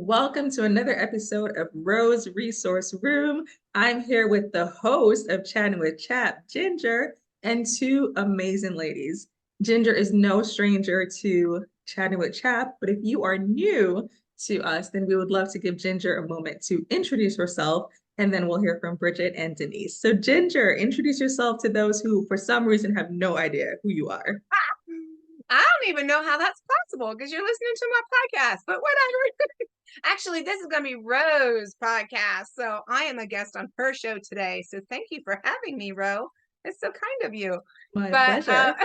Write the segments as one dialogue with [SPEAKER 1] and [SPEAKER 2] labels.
[SPEAKER 1] Welcome to another episode of Rose Resource Room. I'm here with the host of Chatting with CHAP, Ginger, and two amazing ladies. Ginger is no stranger to Chatting with CHAP, but if you are new to us, then we would love to give Ginger a moment to introduce herself, and then we'll hear from Bridget and Denise. So, Ginger, introduce yourself to those who, for some reason, have no idea who you are.
[SPEAKER 2] I don't even know how that's possible because you're listening to my podcast, but whatever. Actually, this is going to be Ro's podcast. So I am a guest on her show today. So thank you for having me, Ro. It's so kind of you.
[SPEAKER 1] My
[SPEAKER 2] But
[SPEAKER 1] pleasure.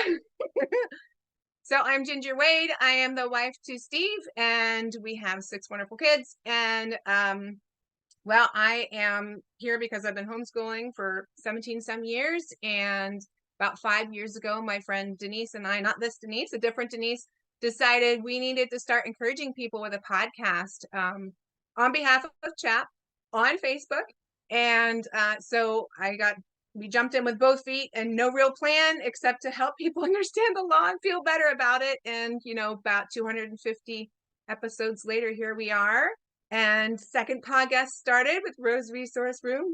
[SPEAKER 2] so I'm Ginger Wade. I am the wife to Steve, and we have 6 wonderful kids. And well, I am here because I've been homeschooling for 17 some years. And about 5 years ago, my friend Denise and I, not this Denise, a different Denise, decided we needed to start encouraging people with a podcast on behalf of CHAP on Facebook. And so we jumped in with both feet and no real plan except to help people understand the law and feel better about it. And, about 250 episodes later, here we are. And second podcast started with Rose Resource Room.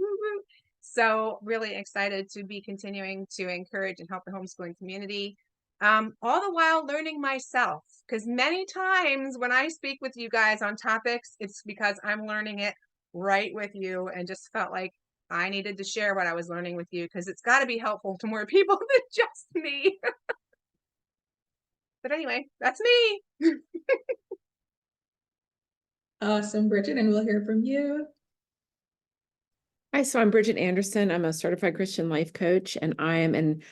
[SPEAKER 2] So really excited to be continuing to encourage and help the homeschooling community, all the while learning myself. Because many times when I speak with you guys on topics, it's because I'm learning it right with you and just felt like I needed to share what I was learning with you because it's got to be helpful to more people than just me. But anyway, that's me.
[SPEAKER 1] Awesome, Bridget, and we'll hear from you.
[SPEAKER 3] Hi, so I'm Bridget Anderson. I'm a certified Christian life coach, and I am an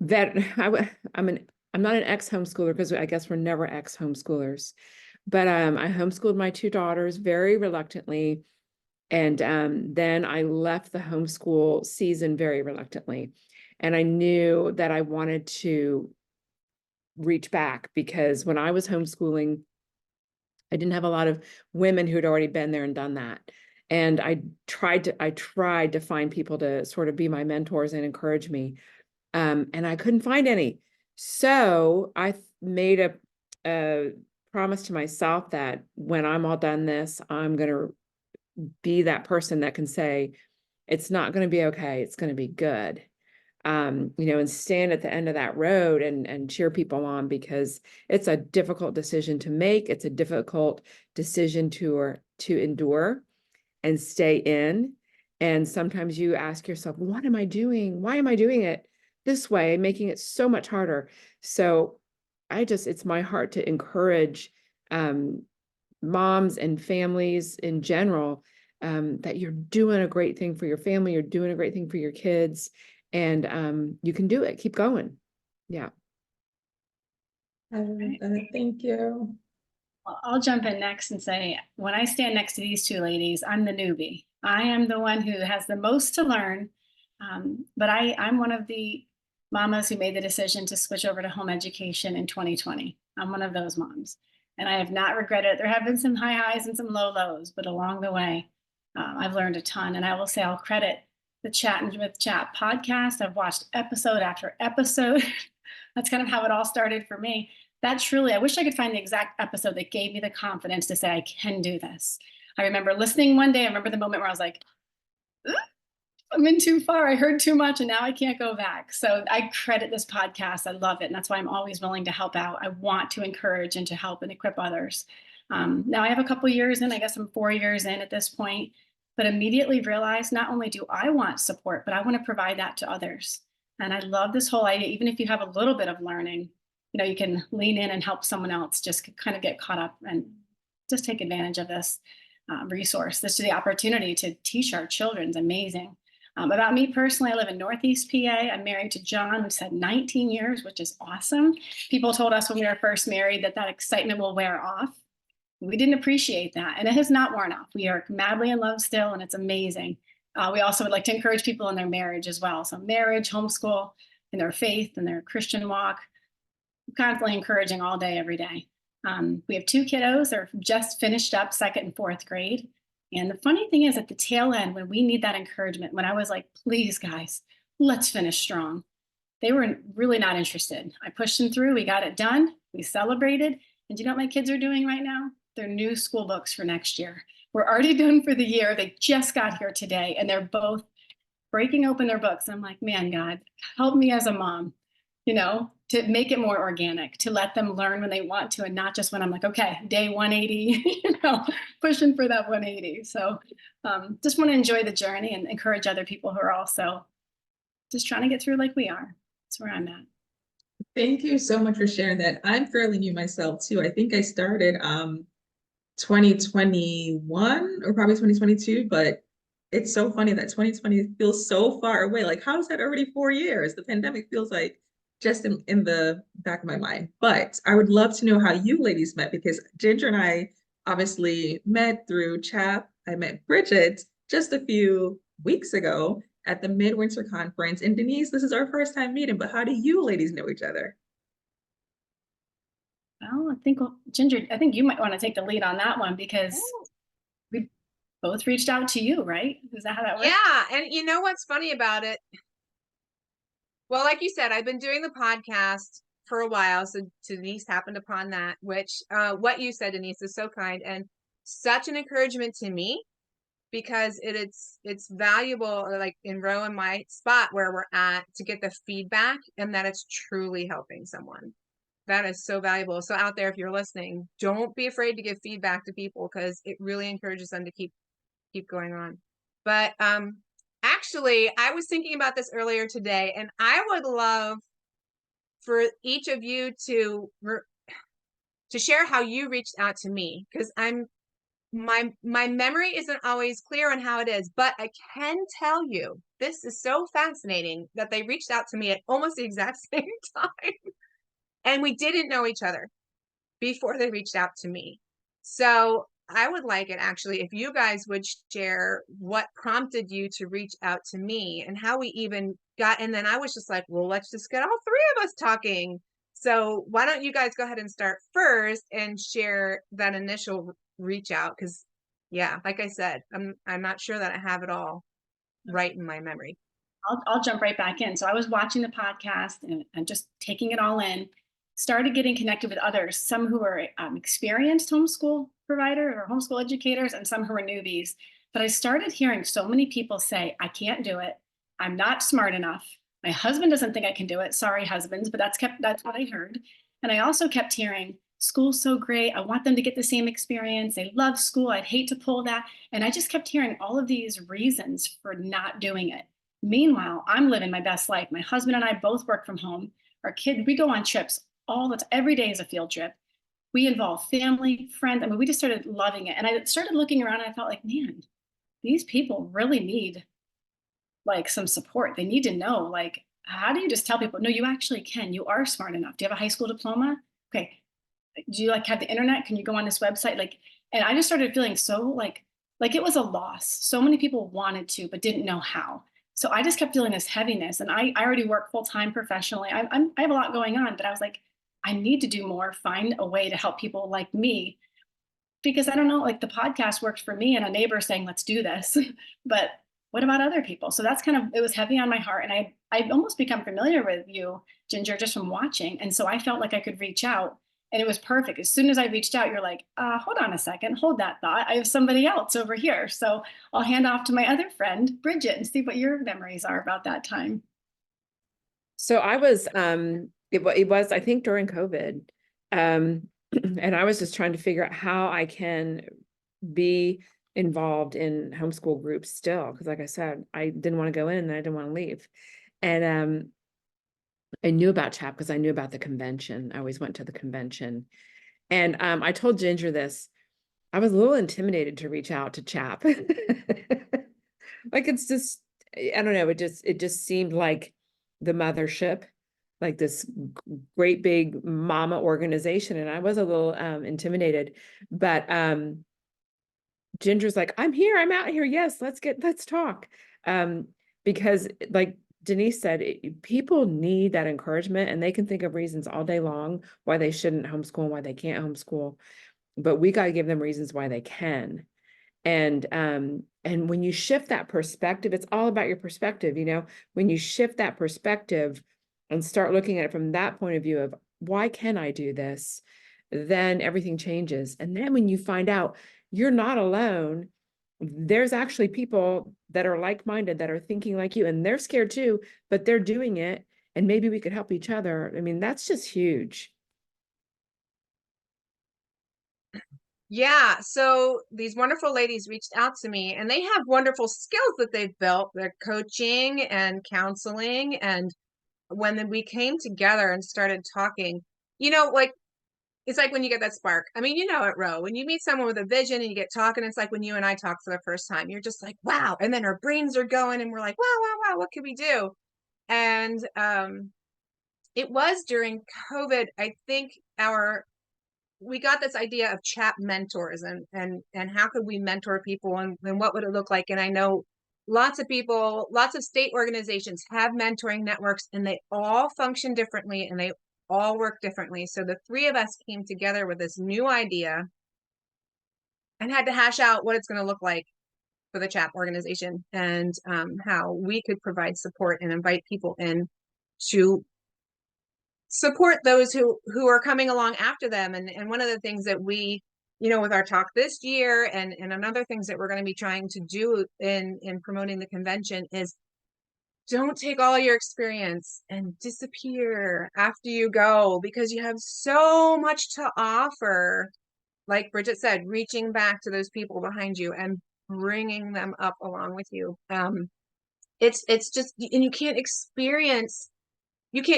[SPEAKER 3] vet. I'm not an ex-homeschooler because I guess we're never ex-homeschoolers, but I homeschooled my 2 daughters very reluctantly, and then I left the homeschool season very reluctantly, and I knew that I wanted to reach back because when I was homeschooling, I didn't have a lot of women who'd already been there and done that. And I tried to find people to sort of be my mentors and encourage me. And I couldn't find any. So I made a promise to myself that when I'm all done this, I'm going to be that person that can say, it's not going to be okay. It's going to be good. And stand at the end of that road and cheer people on because it's a difficult decision to make. It's a difficult decision to endure and stay in. And sometimes you ask yourself, what am I doing? Why am I doing it this way? Making it so much harder. So it's my heart to encourage moms and families in general that you're doing a great thing for your family. You're doing a great thing for your kids. And you can do it. Keep going. Yeah.
[SPEAKER 1] Thank you.
[SPEAKER 4] I'll jump in next and say, when I stand next to these 2 ladies, I'm the newbie. I am the one who has the most to learn. But I'm one of the mamas who made the decision to switch over to home education in 2020. I'm one of those moms. And I have not regretted it. There have been some high highs and some low lows, but along the way, I've learned a ton. And I will say I'll credit the Chatting with CHAP podcast. I've watched episode after episode. That's kind of how it all started for me. That truly, I wish I could find the exact episode that gave me the confidence to say, I can do this. I remember listening one day. I remember the moment where I was like, I'm in too far. I heard too much and now I can't go back. So I credit this podcast. I love it. And that's why I'm always willing to help out. I want to encourage and to help and equip others. Now I have a couple years in, I guess I'm 4 years in at this point, but immediately realized not only do I want support, but I want to provide that to others. And I love this whole idea, even if you have a little bit of learning, you can lean in and help someone else just kind of get caught up and just take advantage of this resource. This is the opportunity to teach our children is amazing. About me personally, I live in Northeast PA. I'm married to John. We've had 19 years, which is awesome. People told us when we were first married that excitement will wear off. We didn't appreciate that, and it has not worn off. We are madly in love still, and it's amazing. We also would like to encourage people in their marriage as well. So marriage, homeschool, in their faith, and their Christian walk. Constantly encouraging all day, every day. We have 2 kiddos. They're just finished up 2nd and 4th grade. And the funny thing is at the tail end, when we need that encouragement, when I was like, please guys, let's finish strong, they were really not interested. I pushed them through. We got it done. We celebrated. And do you know what my kids are doing right now? their new school books for next year. We're already done for the year. They just got here today and they're both breaking open their books. I'm like, man, God, help me as a mom, to make it more organic, to let them learn when they want to and not just when I'm like, okay, day 180, pushing for that 180. So just want to enjoy the journey and encourage other people who are also just trying to get through like we are. That's where I'm at.
[SPEAKER 1] Thank you so much for sharing that. I'm fairly new myself too. I think I started 2021 or probably 2022, but it's so funny that 2020 feels so far away. Like, how is that already 4 years? The pandemic feels like just in the back of my mind. But I would love to know how you ladies met, because Ginger and I obviously met through CHAP. I met Bridget just a few weeks ago at the Midwinter Conference. And Denise, this is our first time meeting, but how do you ladies know each other?
[SPEAKER 4] Well, I think Ginger, I think you might want to take the lead on that one because we both reached out to you, right? Is that how that works?
[SPEAKER 2] Yeah. And you know what's funny about it? Well, like you said, I've been doing the podcast for a while. So Denise happened upon that, which what you said, Denise, is so kind and such an encouragement to me, because it's valuable, or like in Row and my spot where we're at, to get the feedback and that it's truly helping someone. That is so valuable. So out there, if you're listening, don't be afraid to give feedback to people, because it really encourages them to keep going on. But actually, I was thinking about this earlier today, and I would love for each of you to share how you reached out to me, because my memory isn't always clear on how it is, but I can tell you this is so fascinating that they reached out to me at almost the exact same time, and we didn't know each other before they reached out to me. So I would like it, actually, if you guys would share what prompted you to reach out to me and how we even got, and then I was just like, well, let's just get all three of us talking. So why don't you guys go ahead and start first and share that initial reach out? Because yeah, like I said, I'm not sure that I have it all right in my memory.
[SPEAKER 4] I'll jump right back in. So I was watching the podcast and just taking it all in, started getting connected with others, some who are experienced homeschool providers or homeschool educators, and some who are newbies. But I started hearing so many people say, I can't do it. I'm not smart enough. My husband doesn't think I can do it. Sorry, husbands, but that's what I heard. And I also kept hearing, school's so great. I want them to get the same experience. They love school. I'd hate to pull that. And I just kept hearing all of these reasons for not doing it. Meanwhile, I'm living my best life. My husband and I both work from home. Our kids, we go on trips all the time. Every day is a field trip. We involve family, friends. I mean, we just started loving it. And I started looking around and I felt like, man, these people really need like some support. They need to know, like, how do you just tell people, no, you actually can. You are smart enough. Do you have a high school diploma? Okay. Do you like have the internet? Can you go on this website? Like, and I just started feeling so like it was a loss. So many people wanted to, but didn't know how. So I just kept feeling this heaviness, and I already work full-time professionally. I have a lot going on, but I was like, I need to do more, find a way to help people like me, because I don't know, like the podcast worked for me and a neighbor saying, let's do this, but what about other people? So that's kind of, it was heavy on my heart. And I almost become familiar with you, Ginger, just from watching. And so I felt like I could reach out, and it was perfect. As soon as I reached out, you're like, hold on a second, hold that thought. I have somebody else over here. So I'll hand off to my other friend, Bridget, and see what your memories are about that time.
[SPEAKER 3] So I was, it was, I think during COVID, and I was just trying to figure out how I can be involved in homeschool groups still. Cause like I said, I didn't want to go in and I didn't want to leave. And, I knew about CHAP because I knew about the convention. I always went to the convention. And I told Ginger this. I was a little intimidated to reach out to CHAP. Like it's just, I don't know, it just seemed like the mothership, like this great big mama organization. And I was a little intimidated. But Ginger's like, I'm here, I'm out here. Yes, let's talk. Because like Denise said, people need that encouragement, and they can think of reasons all day long why they shouldn't homeschool and why they can't homeschool, but we got to give them reasons why they can. And when you shift that perspective, it's all about your perspective. You know, when you shift that perspective and start looking at it from that point of view of why can I do this? then everything changes. And then when you find out you're not alone, there's actually people that are like-minded, that are thinking like you, and they're scared too, but they're doing it, and maybe we could help each other. I mean, that's just huge.
[SPEAKER 2] Yeah, so these wonderful ladies reached out to me, and they have wonderful skills that they've built. They're coaching and counseling. And when we came together and started talking, like, it's like when you get that spark. I mean, it, Ro, when you meet someone with a vision and you get talking, it's like when you and I talk for the first time, you're just like, wow. And then our brains are going and we're like, wow, what can we do? And it was during COVID, I think we got this idea of CHAP mentors and how could we mentor people and what would it look like? And I know lots of people, lots of state organizations have mentoring networks, and they all function differently and they all work differently. So the three of us came together with this new idea and had to hash out what it's going to look like for the CHAP organization, and how we could provide support and invite people in to support those who are coming along after them. And one of the things that we, with our talk this year and another things that we're going to be trying to do in promoting the convention is, don't take all your experience and disappear after you go, because you have so much to offer. Like Bridget said, reaching back to those people behind you and bringing them up along with you. It's just, and you can't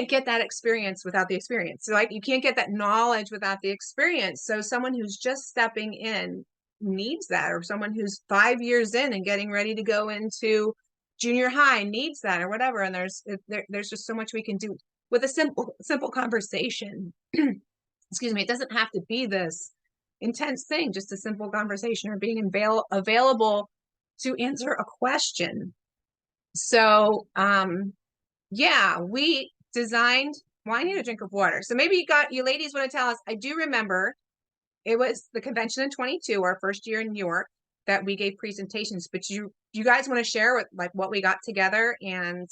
[SPEAKER 2] get that experience without the experience. So like, you can't get that knowledge without the experience. So someone who's just stepping in needs that, or someone who's 5 years in and getting ready to go into junior high needs that, or whatever. And there's just so much we can do with a simple conversation. Excuse me. It doesn't have to be this intense thing, just a simple conversation or being available to answer a question. So, yeah, we designed, well, I need a drink of water. So maybe you ladies want to tell us. I do remember it was the convention in 22, our first year in New York, that we gave presentations, but you guys want to share what we got together and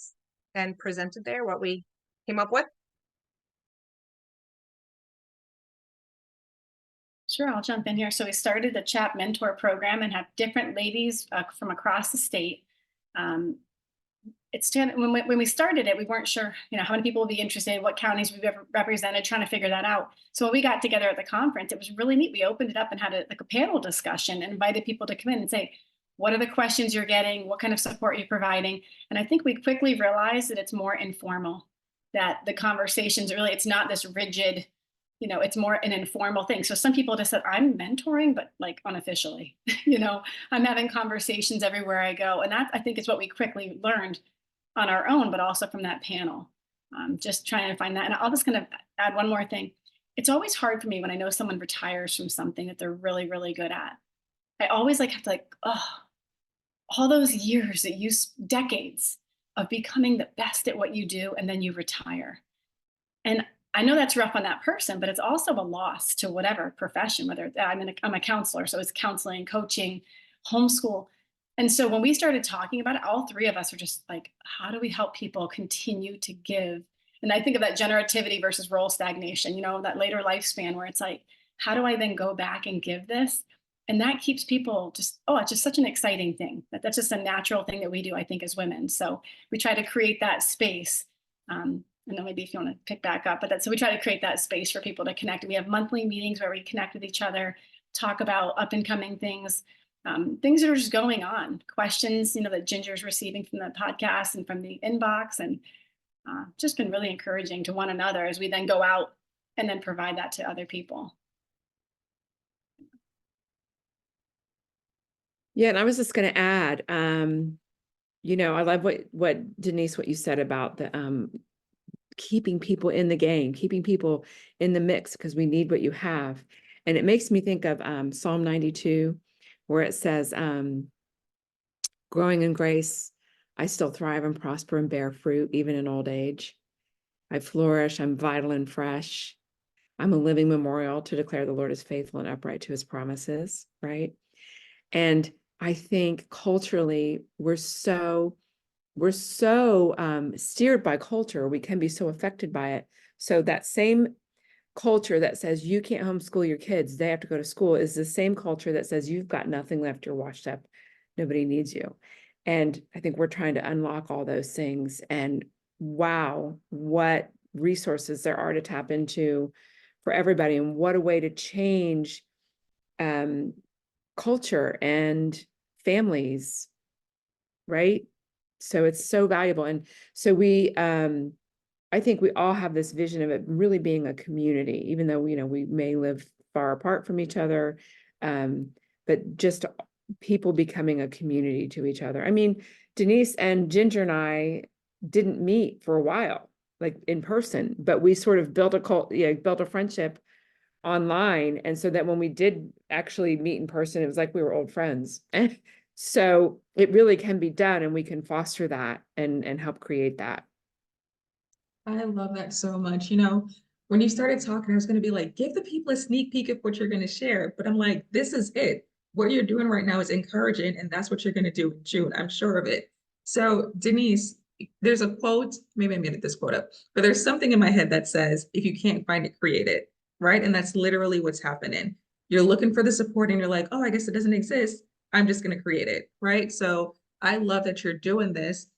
[SPEAKER 2] presented there, what we came up with?
[SPEAKER 4] Sure, I'll jump in here. So we started the CHAP mentor program and have different ladies from across the state. When we started it, we weren't sure, how many people would be interested, what counties we've ever represented, trying to figure that out. So when we got together at the conference, it was really neat. We opened it up and had a panel discussion and invited people to come in and say, what are the questions you're getting? What kind of support you're providing? And I think we quickly realized that it's more informal, that the conversations really, it's not this rigid, it's more an informal thing. So some people just said, I'm mentoring, but like unofficially, I'm having conversations everywhere I go. And that, I think, is what we quickly learned on our own, but also from that panel, just trying to find that. And I'll just kind of add one more thing. It's always hard for me when I know someone retires from something that they're really, really good at. I always have to all those years decades of becoming the best at what you do, and then you retire. And I know that's rough on that person, but it's also a loss to whatever profession, whether I'm a counselor, so it's counseling, coaching, homeschool. And so when we started talking about it, all three of us were just like, how do we help people continue to give? And I think of that generativity versus role stagnation, that later lifespan where it's like, how do I then go back and give this? And that keeps people it's just such an exciting thing. That's just a natural thing that we do, I think, as women. So we try to create that space. And then maybe if you want to pick back up, so we try to create that space for people to connect. We have monthly meetings where we connect with each other, talk about up and coming things, things that are just going on, questions, that Ginger's receiving from the podcast and from the inbox, and just been really encouraging to one another as we then go out and then provide that to other people.
[SPEAKER 3] Yeah, and I was just going to add, I love what Denise, what you said about the keeping people in the game, keeping people in the mix, because we need what you have. And it makes me think of Psalm 92, where it says, growing in grace, I still thrive and prosper and bear fruit, even in old age. I flourish, I'm vital and fresh. I'm a living memorial to declare the Lord is faithful and upright to his promises, right? And I think culturally, we're so steered by culture. We can be so affected by it. So that same culture that says you can't homeschool your kids, they have to go to school, is the same culture that says you've got nothing left, you're washed up, nobody needs you. And I think we're trying to unlock all those things. And wow, what resources there are to tap into for everybody, and what a way to change culture and families, right? So it's so valuable. And so we, I think we all have this vision of it really being a community, even though, you know, we may live far apart from each other, but just people becoming a community to each other. I mean, Denise and Ginger and I didn't meet for a while, like in person, but we sort of built a friendship online. And so that when we did actually meet in person, it was like we were old friends. So it really can be done, and we can foster that and help create that.
[SPEAKER 1] I love that so much. You know, when you started talking, I was going to be like, give the people a sneak peek of what you're going to share. But I'm like, this is it. What you're doing right now is encouraging, and that's what you're going to do in June. I'm sure of it. So, Denise, there's a quote, maybe I made this quote up, but there's something in my head that says, if you can't find it, create it, right? And that's literally what's happening. You're looking for the support and you're like, oh, I guess it doesn't exist. I'm just going to create it, right? So I love that you're doing this.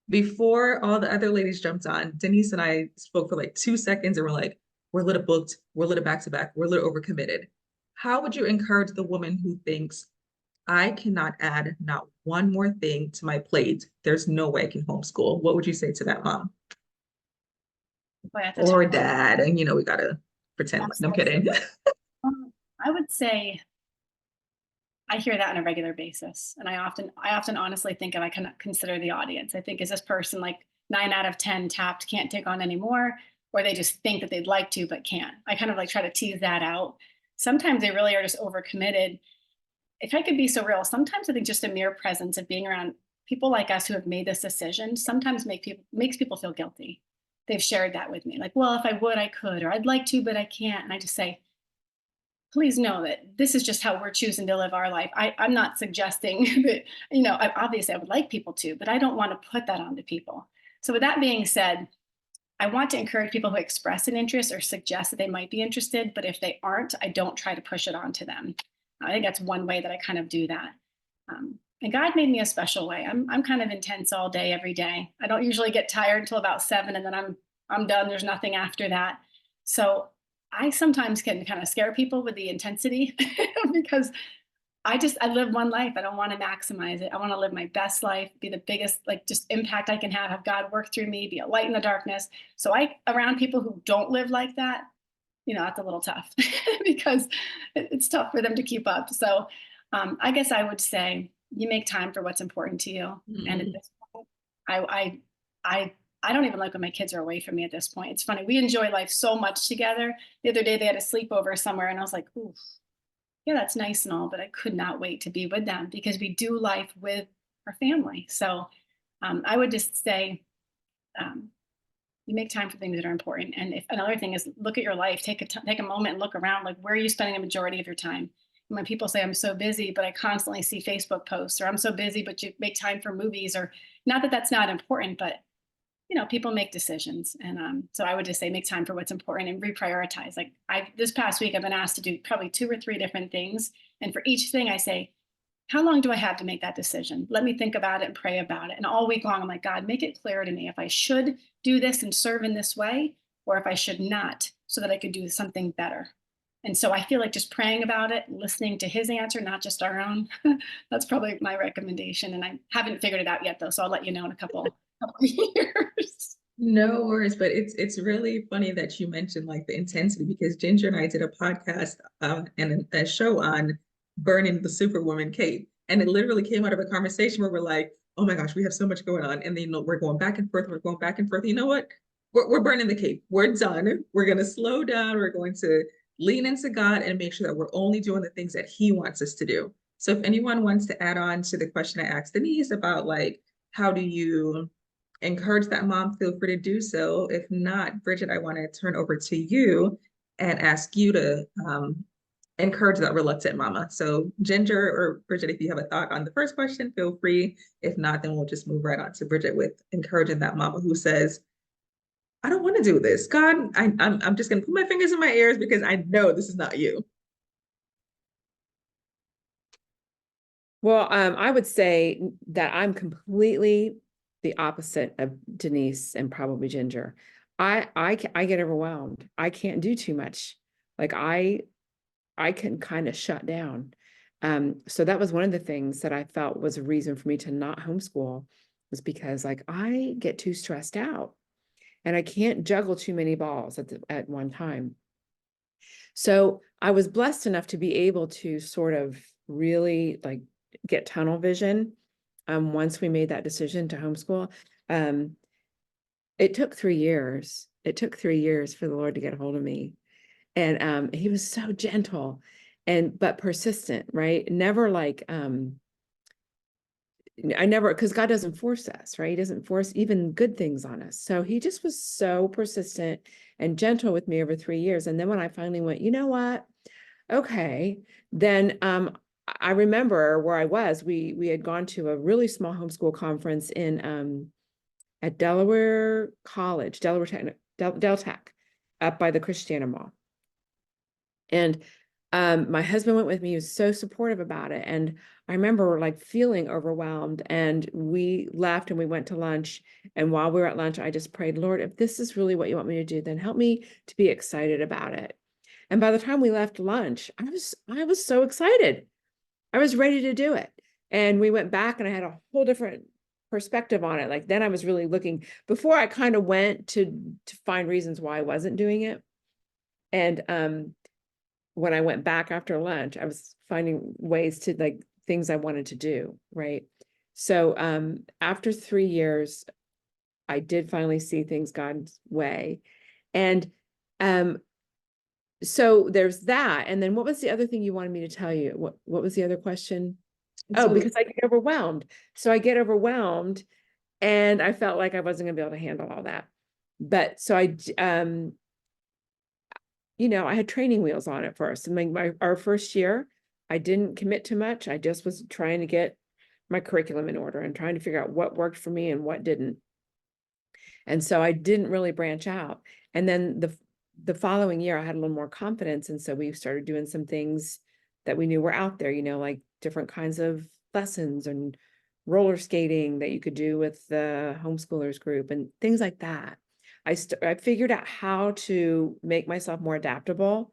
[SPEAKER 1] Before all the other ladies jumped on, Denise and I spoke for like 2 seconds and we're like, we're a little booked, we're a little back to back, we're a little overcommitted. How would you encourage the woman who thinks, I cannot add not one more thing to my plate, there's no way I can homeschool? What would you say to that mom?
[SPEAKER 4] Boy, that's a
[SPEAKER 1] Or
[SPEAKER 4] tough one.
[SPEAKER 1] dad? And you know, we gotta pretend like, no, I'm kidding.
[SPEAKER 4] I would say I hear that on a regular basis. And I often honestly think, if I can consider the audience, I think, is this person like 9 out of 10 tapped, can't take on anymore, or they just think that they'd like to, but can't? I kind of like try to tease that out. Sometimes they really are just overcommitted. If I could be so real, sometimes I think just a mere presence of being around people like us who have made this decision sometimes makes people feel guilty. They've shared that with me. Like, well, if I would, I could, or I'd like to, but I can't. And I just say, please know that this is just how we're choosing to live our life. I'm not suggesting that, you know, obviously I would like people to, but I don't want to put that onto people. So with that being said, I want to encourage people who express an interest or suggest that they might be interested, but if they aren't, I don't try to push it onto them. I think that's one way that I kind of do that. And God made me a special way. I'm kind of intense all day, every day. I don't usually get tired until about 7, and then I'm done. There's nothing after that. So I sometimes can kind of scare people with the intensity because I live one life. I don't want to maximize it. I want to live my best life, be the biggest, like, just impact I can have God work through me, be a light in the darkness. So around people who don't live like that, you know, that's a little tough because it's tough for them to keep up. So I guess I would say you make time for what's important to you. And at this point, I don't even like when my kids are away from me at this point. It's funny. We enjoy life so much together. The other day they had a sleepover somewhere and I was like, ooh, yeah, that's nice and all, but I could not wait to be with them because we do life with our family. So I would just say, you make time for things that are important. And if another thing is, look at your life, take a moment and look around, like, where are you spending the majority of your time? And when people say, I'm so busy, but I constantly see Facebook posts, or I'm so busy, but you make time for movies, or not that that's not important, but you know, people make decisions. And so I would just say, make time for what's important and reprioritize. Like this past week, I've been asked to do probably 2 or 3 different things. And for each thing I say, how long do I have to make that decision? Let me think about it and pray about it. And all week long, I'm like, God, make it clear to me if I should do this and serve in this way, or if I should not, so that I could do something better. And so I feel like just praying about it, listening to his answer, not just our own. That's probably my recommendation. And I haven't figured it out yet, though. So I'll let you know in a couple years.
[SPEAKER 1] No worries, but it's really funny that you mentioned like the intensity, because Ginger and I did a podcast and a show on burning the Superwoman cape, and it literally came out of a conversation where we're like, oh my gosh, we have so much going on, and then, you know, we're going back and forth, you know what, we're burning the cape, we're done, we're going to slow down, we're going to lean into God and make sure that we're only doing the things that he wants us to do. So if anyone wants to add on to the question I asked Denise about, like, how do you encourage that mom, feel free to do so. If not, Bridget, I want to turn over to you and ask you to encourage that reluctant mama. So Ginger or Bridget, if you have a thought on the first question, feel free. If not, then we'll just move right on to Bridget with encouraging that mama who says, I don't want to do this. God, I'm just gonna put my fingers in my ears because I know this is not you.
[SPEAKER 3] Well, I would say that I'm completely the opposite of Denise and probably Ginger. I get overwhelmed. I can't do too much. Like I can kind of shut down. So that was one of the things that I felt was a reason for me to not homeschool, was because like I get too stressed out and I can't juggle too many balls at one time. So I was blessed enough to be able to sort of really like get tunnel vision once we made that decision to homeschool. Um, it took 3 years. It took 3 years for the Lord to get a hold of me. And he was so gentle but persistent, right? Never like I never, because God doesn't force us, right? He doesn't force even good things on us. So he just was so persistent and gentle with me over 3 years. And then when I finally went, you know what? Okay. Then I remember where I was. We had gone to a really small homeschool conference in at Delaware College, Delaware Tech, Del Tech, up by the Christiana Mall. And my husband went with me. He was so supportive about it. And I remember like feeling overwhelmed, and we left and we went to lunch. And while we were at lunch, I just prayed, Lord, if this is really what you want me to do, then help me to be excited about it. And by the time we left lunch, I was so excited. I was ready to do it. And we went back and I had a whole different perspective on it. Like then I was really looking, before I kind of went to find reasons why I wasn't doing it. And when I went back after lunch, I was finding ways to like things I wanted to do, right? So after 3 years, I did finally see things God's way. And so there's that. And then what was the other thing you wanted me to tell you? What was the other question? Oh,
[SPEAKER 1] So
[SPEAKER 3] because I get overwhelmed. So I get overwhelmed and I felt like I wasn't gonna be able to handle all that. But so I had training wheels on at first. And our first year, I didn't commit too much. I just was trying to get my curriculum in order and trying to figure out what worked for me and what didn't. And so I didn't really branch out. And then the following year, I had a little more confidence. And so we started doing some things that we knew were out there, like different kinds of lessons and roller skating that you could do with the homeschoolers group and things like that. I figured out how to make myself more adaptable.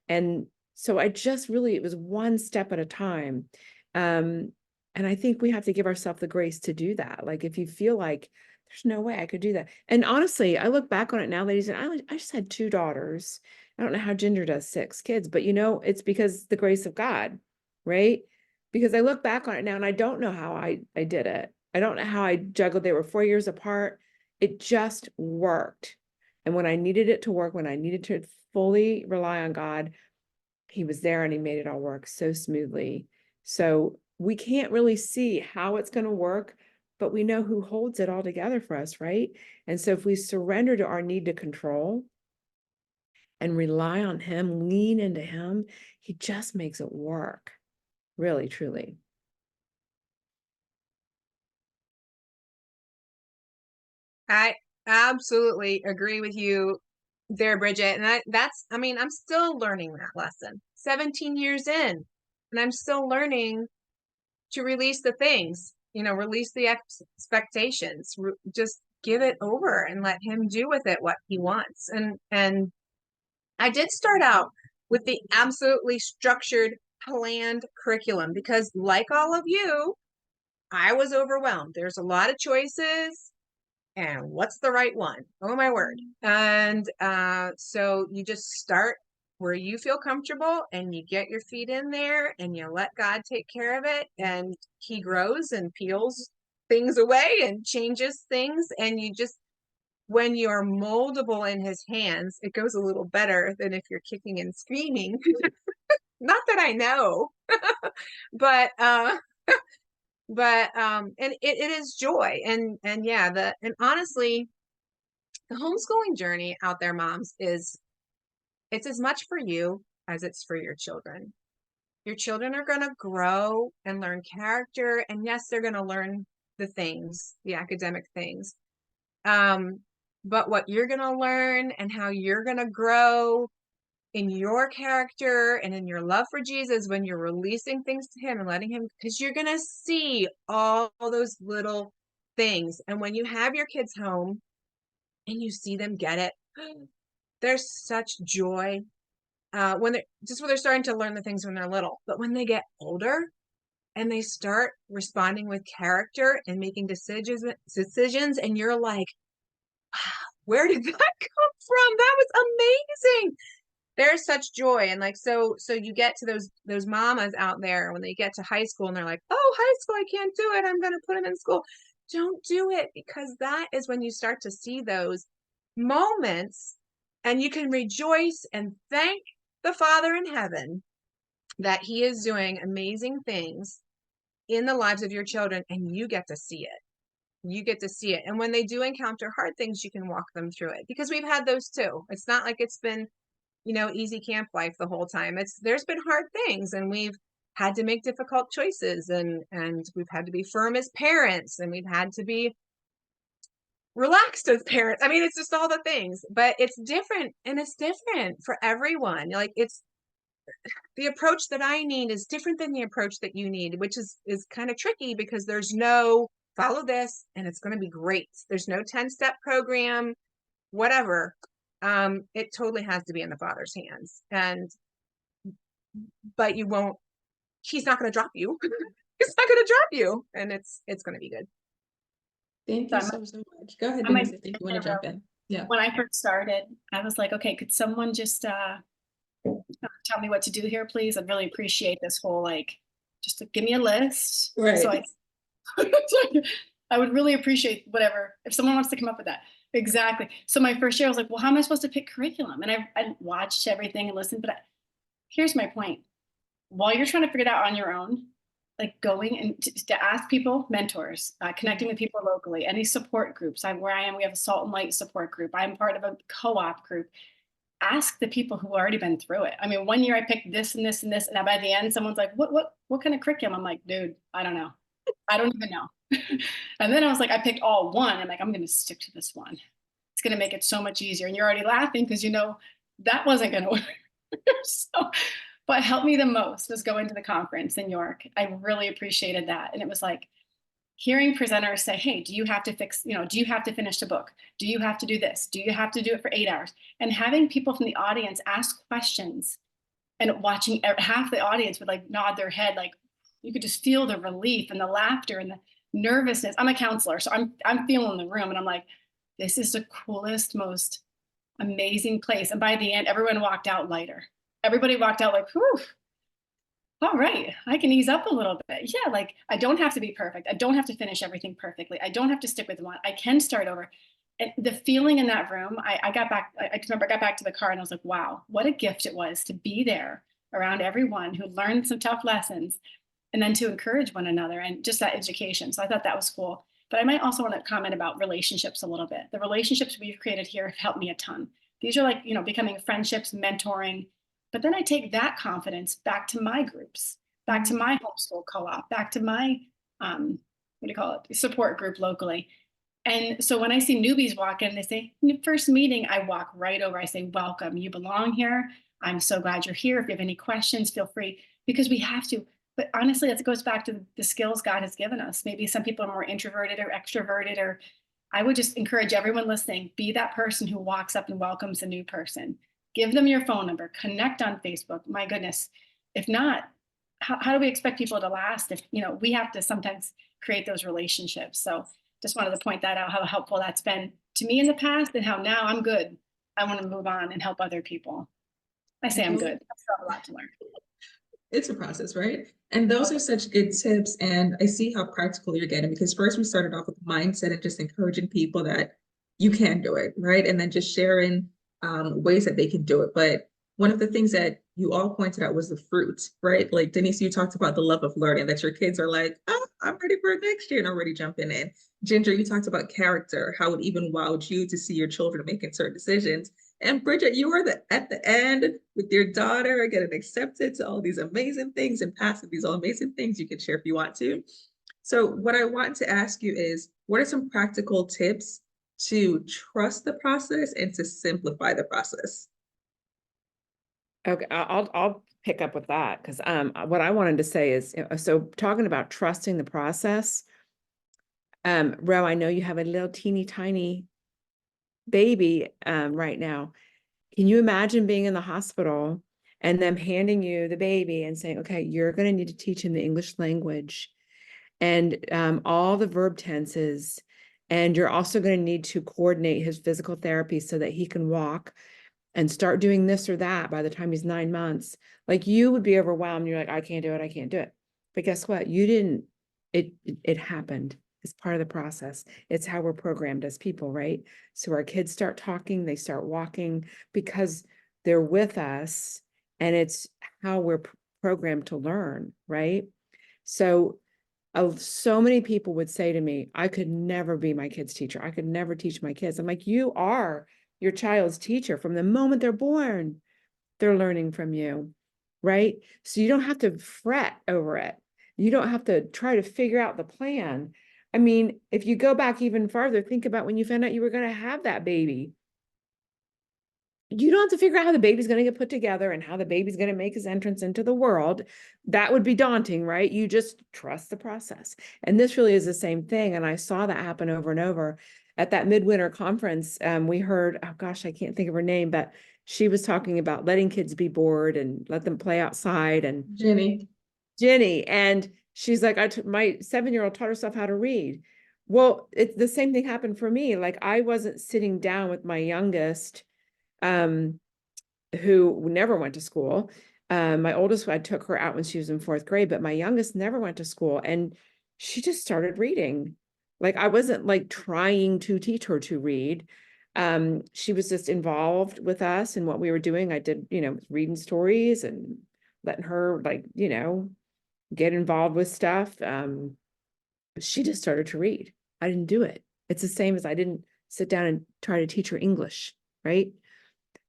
[SPEAKER 3] And so it was one step at a time. And I think we have to give ourselves the grace to do that. Like if you feel like there's no way I could do that. And honestly, I look back on it now, ladies, and I just had 2 daughters. I don't know how Ginger does 6 kids, but it's because the grace of God, right? Because I look back on it now and I don't know how I did it. I don't know how I juggled. They were 4 years apart. It just worked. And when I needed it to work, when I needed to fully rely on God, he was there and he made it all work so smoothly. So we can't really see how it's going to work, but we know who holds it all together for us, right? And so if we surrender to our need to control and rely on him, lean into him, he just makes it work, really, truly.
[SPEAKER 2] I absolutely agree with you there, Bridget. And I'm still learning that lesson 17 years in, and I'm still learning to release the things, release the expectations, just give it over and let him do with it what he wants. And I did start out with the absolutely structured, planned curriculum because, like all of you, I was overwhelmed. There's a lot of choices, and what's the right one? Oh my word. And so you just start where you feel comfortable and you get your feet in there and you let God take care of it, and he grows and peels things away and changes things, and when you're moldable in his hands, it goes a little better than if you're kicking and screaming. Not that I know, but and it is joy. And yeah, and honestly, the homeschooling journey out there, moms, it's as much for you as it's for your children. Your children are going to grow and learn character, and yes, they're going to learn the academic things. but what you're going to learn and how you're going to grow in your character and in your love for Jesus when you're releasing things to him and letting him, because you're going to see all those little things. And when you have your kids home and you see them get it, there's such joy when they're starting to learn the things when they're little. But when they get older and they start responding with character and making decisions, and you're like, wow, where did that come from? That was amazing. There's such joy. And like, so you get to those mamas out there when they get to high school and they're like, oh, high school, I can't do it, I'm going to put them in school. Don't do it, because that is when you start to see those moments and you can rejoice and thank the Father in heaven that he is doing amazing things in the lives of your children, and you get to see it. You get to see it. And when they do encounter hard things, you can walk them through it, because we've had those too. It's not like it's been, easy camp life the whole time. There's been hard things, and we've had to make difficult choices, and we've had to be firm as parents, and we've had to be relaxed as parents. I mean, it's just all the things, but it's different, and it's different for everyone. Like, it's the approach that I need is different than the approach that you need, which is kind of tricky, because there's no follow this and it's going to be great. There's no 10-step program, whatever. It totally has to be in the Father's hands. But he's not going to drop you. He's not going to drop you. And it's going to be good.
[SPEAKER 1] Thank you so much. Go ahead,
[SPEAKER 4] I might
[SPEAKER 1] Denise, if you want to jump in. Yeah.
[SPEAKER 4] When I first started, I was like, okay, could someone just tell me what to do here, please? I'd really appreciate this whole, like, just to give me a list.
[SPEAKER 1] Right.
[SPEAKER 4] So I would really appreciate whatever, if someone wants to come up with that. Exactly. So my first year, I was like, well, how am I supposed to pick curriculum? And I watched everything and listened, but here's my point. While you're trying to figure it out on your own, like going and to ask people, mentors, connecting with people locally, any support groups. Where I am, we have a Salt and Light support group. I'm part of a co-op group. Ask the people who already been through it. I mean, one year I picked this and this and this, and by the end, someone's like, what kind of curriculum? I'm like, dude, I don't know. I don't even know. And then I was like, I picked all one. I'm like, I'm going to stick to this one. It's going to make it so much easier. And you're already laughing because that wasn't going to work. So, what helped me the most was going to the conference in York. I really appreciated that. And it was like hearing presenters say, hey, do you have to finish the book? Do you have to do this? Do you have to do it for 8 hours? And having people from the audience ask questions, and watching half the audience would like nod their head. Like, you could just feel the relief and the laughter and the nervousness. I'm a counselor, so I'm feeling the room, and I'm like, this is the coolest, most amazing place. And by the end, everyone walked out lighter. Everybody walked out like, whew, all right, I can ease up a little bit. Yeah, like, I don't have to be perfect. I don't have to finish everything perfectly. I don't have to stick with one. I can start over. And the feeling in that room, I got back, I remember I got back to the car and I was like, wow, what a gift it was to be there around everyone who learned some tough lessons, and then to encourage one another and just that education. So I thought that was cool. But I might also want to comment about relationships a little bit. The relationships we've created here have helped me a ton. These are like, becoming friendships, mentoring. But then I take that confidence back to my groups, back to my homeschool co-op, back to my, support group locally. And so when I see newbies walk in, they say, first meeting, I walk right over. I say, welcome, you belong here. I'm so glad you're here. If you have any questions, feel free, because we have to. But honestly, it goes back to the skills God has given us. Maybe some people are more introverted or extroverted, or I would just encourage everyone listening, be that person who walks up and welcomes a new person. Give them your phone number, connect on Facebook. My goodness. If not, how do we expect people to last if, we have to sometimes create those relationships. So just wanted to point that out, how helpful that's been to me in the past, and how now I'm good. I want to move on and help other people. I say I'm good. I still have a lot to learn.
[SPEAKER 1] It's a process, right? And those are such good tips. And I see how practical you're getting, because first we started off with mindset and just encouraging people that you can do it, right? And then just sharing ways that they can do it. But one of the things that you all pointed out was the fruit, right? Like Denise, you talked about the love of learning, that your kids are like, oh, I'm ready for next year and already jumping in. Ginger, you talked about character, how it even wowed you to see your children making certain decisions. And Bridget, you were at the end with your daughter getting accepted to all these amazing things and passing these all amazing things. You can share if you want to. So what I want to ask you is, what are some practical tips to trust the process and to simplify the process?
[SPEAKER 3] Okay, I'll pick up with that because what I wanted to say is, so talking about trusting the process, Ro, I know you have a little teeny tiny baby right now. Can you imagine being in the hospital and them handing you the baby and saying, okay, you're going to need to teach him the English language and all the verb tenses, and you're also going to need to coordinate his physical therapy so that he can walk and start doing this or that by the time he's 9 months. Like, you would be overwhelmed. You're like, I can't do it. I can't do it. But guess what? You didn't, it happened. It's part of the process. It's how we're programmed as people, right? So our kids start talking, they start walking because they're with us, and it's how we're programmed to learn, right? So so many people would say to me, I could never be my kid's teacher. I could never teach my kids. I'm like, you are your child's teacher from the moment they're born. They're learning from you, right? So you don't have to fret over it. You don't have to try to figure out the plan. I mean, if you go back even farther, think about when you found out you were going to have that baby. You don't have to figure out how the baby's going to get put together and how the baby's going to make his entrance into the world. That would be daunting, right? You just trust the process. And this really is the same thing. And I saw that happen over and over. At that midwinter conference, we heard, oh gosh, I can't think of her name, but she was talking about letting kids be bored and let them play outside. And
[SPEAKER 1] Jenny.
[SPEAKER 3] And she's like, my 7-year-old taught herself how to read. Well, it's the same thing happened for me. Like, I wasn't sitting down with my youngest, who never went to school. My oldest, I took her out when she was in 4th grade, but my youngest never went to school, and she just started reading. Like, I wasn't like trying to teach her to read. She was just involved with us and what we were doing. I did, reading stories and letting her, like, get involved with stuff. She just started to read. I didn't do it. It's the same as I didn't sit down and try to teach her English, right?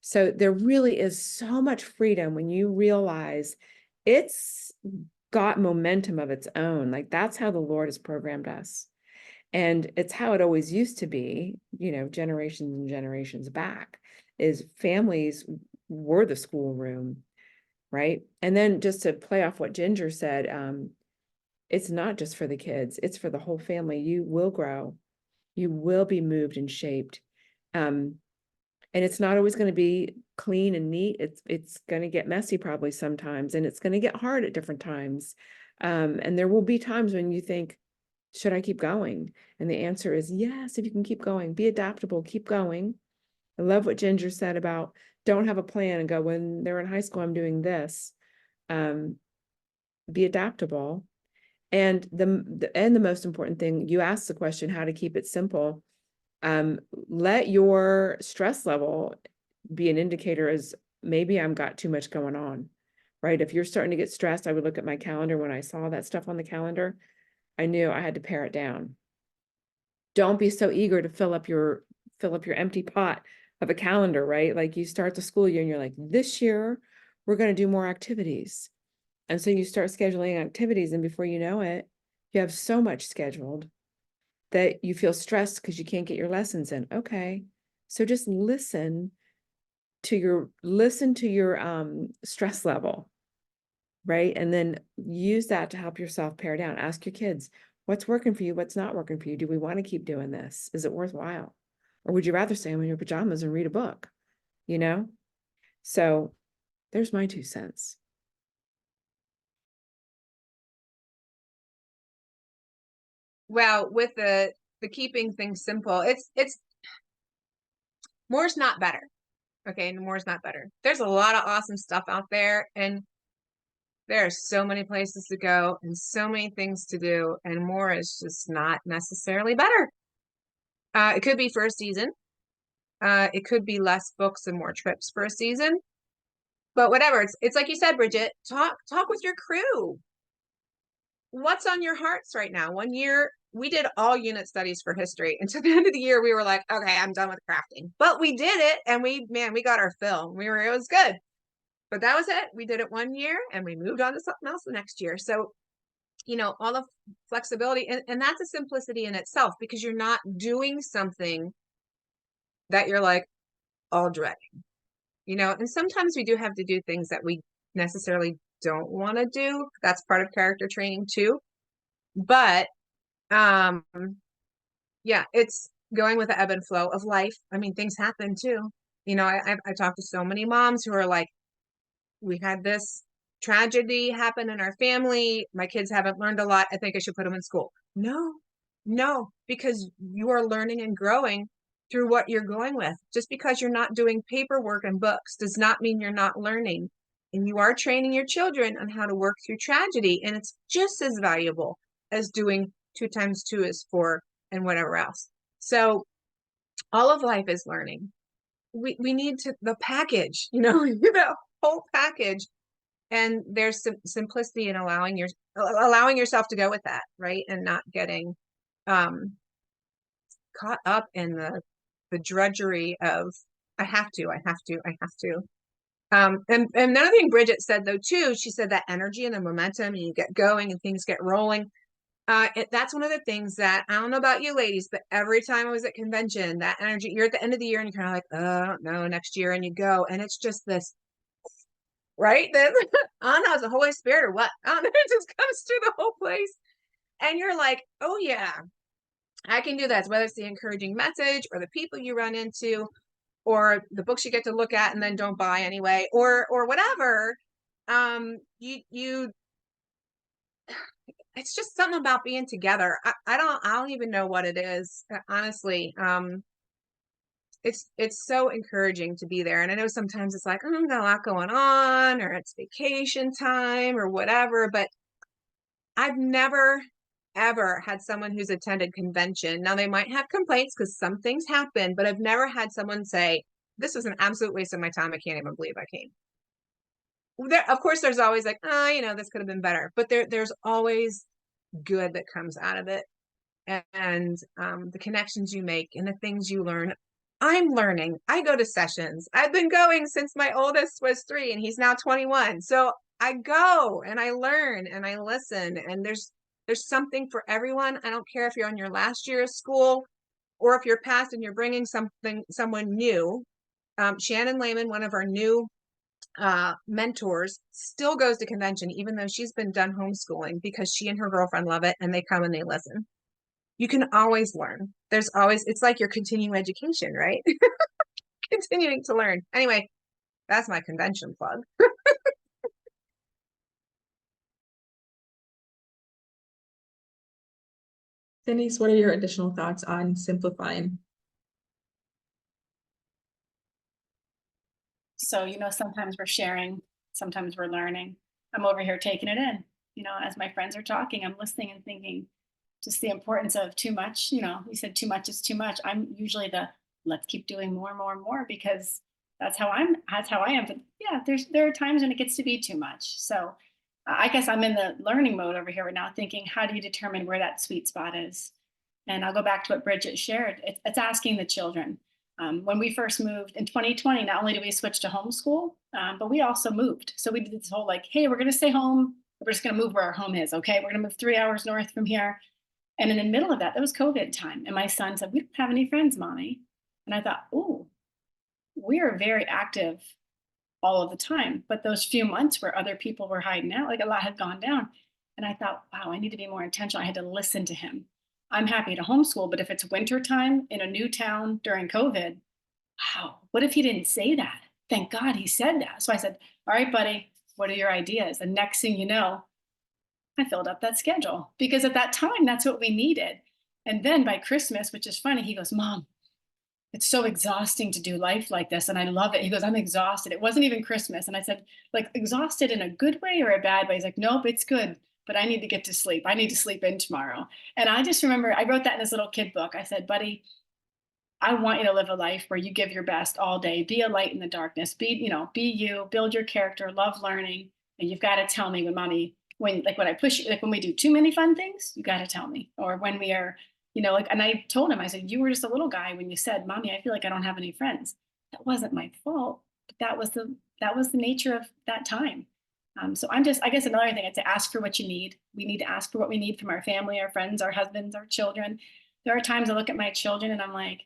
[SPEAKER 3] So there really is so much freedom when you realize it's got momentum of its own. Like, that's how the Lord has programmed us. And it's how it always used to be, generations and generations back, is families were the schoolroom, right? And then just to play off what Ginger said, it's not just for the kids, it's for the whole family. You will grow, you will be moved and shaped. And it's not always going to be clean and neat. It's going to get messy probably sometimes, and it's going to get hard at different times. And there will be times when you think, should I keep going? And the answer is yes, if you can keep going, be adaptable, keep going. I love what Ginger said about don't have a plan and go, when they're in high school, I'm doing this. Be adaptable. And the most important thing, you asked the question, how to keep it simple. Let your stress level be an indicator as maybe I've got too much going on, right? If you're starting to get stressed, I would look at my calendar. When I saw that stuff on the calendar, I knew I had to pare it down. Don't be so eager to fill up your empty pot of a calendar, right? Like, you start the school year and you're like, this year we're going to do more activities. And so you start scheduling activities, and before you know it, you have so much scheduled that you feel stressed because you can't get your lessons in. Okay. So just listen to your stress level, right? And then use that to help yourself pare down. Ask your kids, what's working for you? What's not working for you? Do we want to keep doing this? Is it worthwhile? Or would you rather stay in your pajamas and read a book? So there's my 2 cents.
[SPEAKER 2] Well, with the keeping things simple, it's more's not better. Okay, more's not better. There's a lot of awesome stuff out there, and there are so many places to go and so many things to do, and more is just not necessarily better. It could be for a season. It could be less books and more trips for a season. But whatever, it's like you said, Bridget, talk with your crew. What's on your hearts right now? One year we did all unit studies for history, and to the end of the year we were like, okay, I'm done with crafting. But we did it, and we got our fill. It was good. But that was it. We did it 1 year and we moved on to something else the next year. So, all the flexibility, and that's a simplicity in itself, because you're not doing something that you're like all dreading, you know, and sometimes we do have to do things that we necessarily don't want to do. That's part of character training too. But yeah, it's going with the ebb and flow of life. I mean, things happen too. You know, I talked to so many moms who are like, we had this tragedy happen in our family. My kids haven't learned a lot. I think I should put them in school. No, because you are learning and growing through what you're going with. Just because you're not doing paperwork and books does not mean you're not learning. And you are training your children on how to work through tragedy. And it's just as valuable as doing 2 times 2 is 4 and whatever else. So all of life is learning. We need to, the package, you know, the whole package. And there's some simplicity in allowing yourself to go with that, right? And not getting caught up in the drudgery of I have to. And another thing Bridget said though too, she said that energy and the momentum, and you get going and things get rolling. That's one of the things that I don't know about you ladies, but every time I was at convention, that energy, you're at the end of the year and you're kind of like, oh, I don't know, next year, and you go, and it's just this, right? This, I don't know, it's the Holy Spirit or what? I don't know, it just comes through the whole place. And you're like, oh yeah, I can do that. Whether it's the encouraging message or the people you run into or the books you get to look at and then don't buy anyway, or whatever. It's just something about being together. I don't even know what it is, honestly. It's so encouraging to be there. And I know sometimes it's like, I've got a lot going on, or it's vacation time or whatever, but I've never ever had someone who's attended convention. Now they might have complaints because some things happen, but I've never had someone say, this was an absolute waste of my time. I can't even believe I came. There, of course, there's always like, you know, this could have been better, but there's always good that comes out of it. And the connections you make and the things you learn. I'm learning. I go to sessions. I've been going since my oldest was 3 and he's now 21. So I go and I learn and I listen, and there's something for everyone. I don't care if you're on your last year of school or if you're past and you're bringing someone new. Shannon Lehman, one of our new mentors, still goes to convention even though she's been done homeschooling, because she and her girlfriend love it and they come and they listen. You can always learn. There's always, it's like your continuing education, right? Continuing to learn. Anyway, that's my convention plug.
[SPEAKER 1] Denise, what are your additional thoughts on simplifying?
[SPEAKER 4] So, you know, sometimes we're sharing, sometimes we're learning. I'm over here taking it in, you know, as my friends are talking, I'm listening and thinking just the importance of too much. You know, you said too much is too much. I'm usually the let's keep doing more and more and more, because that's how I am. But yeah, there are times when it gets to be too much. So I guess I'm in the learning mode over here right now, thinking, how do you determine where that sweet spot is? And I'll go back to what Bridget shared. It's asking the children. When we first moved in 2020, not only did we switch to homeschool, but we also moved. So we did this whole like, hey, we're going to stay home. We're just going to move where our home is. Okay, we're going to move 3 hours north from here. And in the middle of that, was COVID time. And my son said, we don't have any friends, Mommy. And I thought, oh, we are very active all of the time. But those few months where other people were hiding out, like a lot had gone down. And I thought, wow, I need to be more intentional. I had to listen to him. I'm happy to homeschool, but if it's winter time in a new town during COVID, wow, what if he didn't say that? Thank God he said that. So I said, all right, buddy, what are your ideas? And next thing you know, I filled up that schedule, because at that time, that's what we needed. And then by Christmas, which is funny, he goes, Mom, it's so exhausting to do life like this. And I love it. He goes, I'm exhausted. It wasn't even Christmas. And I said, like, exhausted in a good way or a bad way? He's like, nope, it's good, but I need to get to sleep. I need to sleep in tomorrow. And I just remember, I wrote that in this little kid book. I said, buddy, I want you to live a life where you give your best all day, be a light in the darkness, be you, build your character, love learning. And you've got to tell me when I push you, like when we do too many fun things, you got to tell me. Or when we are, and I told him, I said, you were just a little guy when you said, Mommy, I feel like I don't have any friends. That wasn't my fault, but that was the nature of that time. So I guess another thing, I'd say, ask for what you need. We need to ask for what we need from our family, our friends, our husbands, our children. There are times I look at my children and I'm like,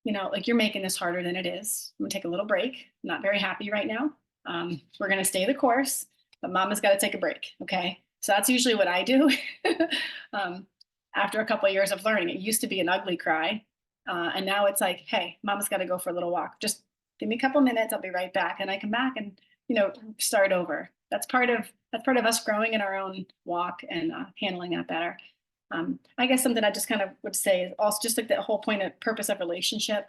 [SPEAKER 4] you know, like you're making this harder than it is. I'm gonna take a little break. I'm not very happy right now. We're gonna stay the course, but mama's got to take a break. Okay. So that's usually what I do. After a couple of years of learning, it used to be an ugly cry. And now it's like, hey, mama's got to go for a little walk. Just give me a couple minutes. I'll be right back. And I come back and, you know, start over. That's part of us growing in our own walk and handling that better. I guess something I just kind of would say is also just like the whole point of purpose of relationship.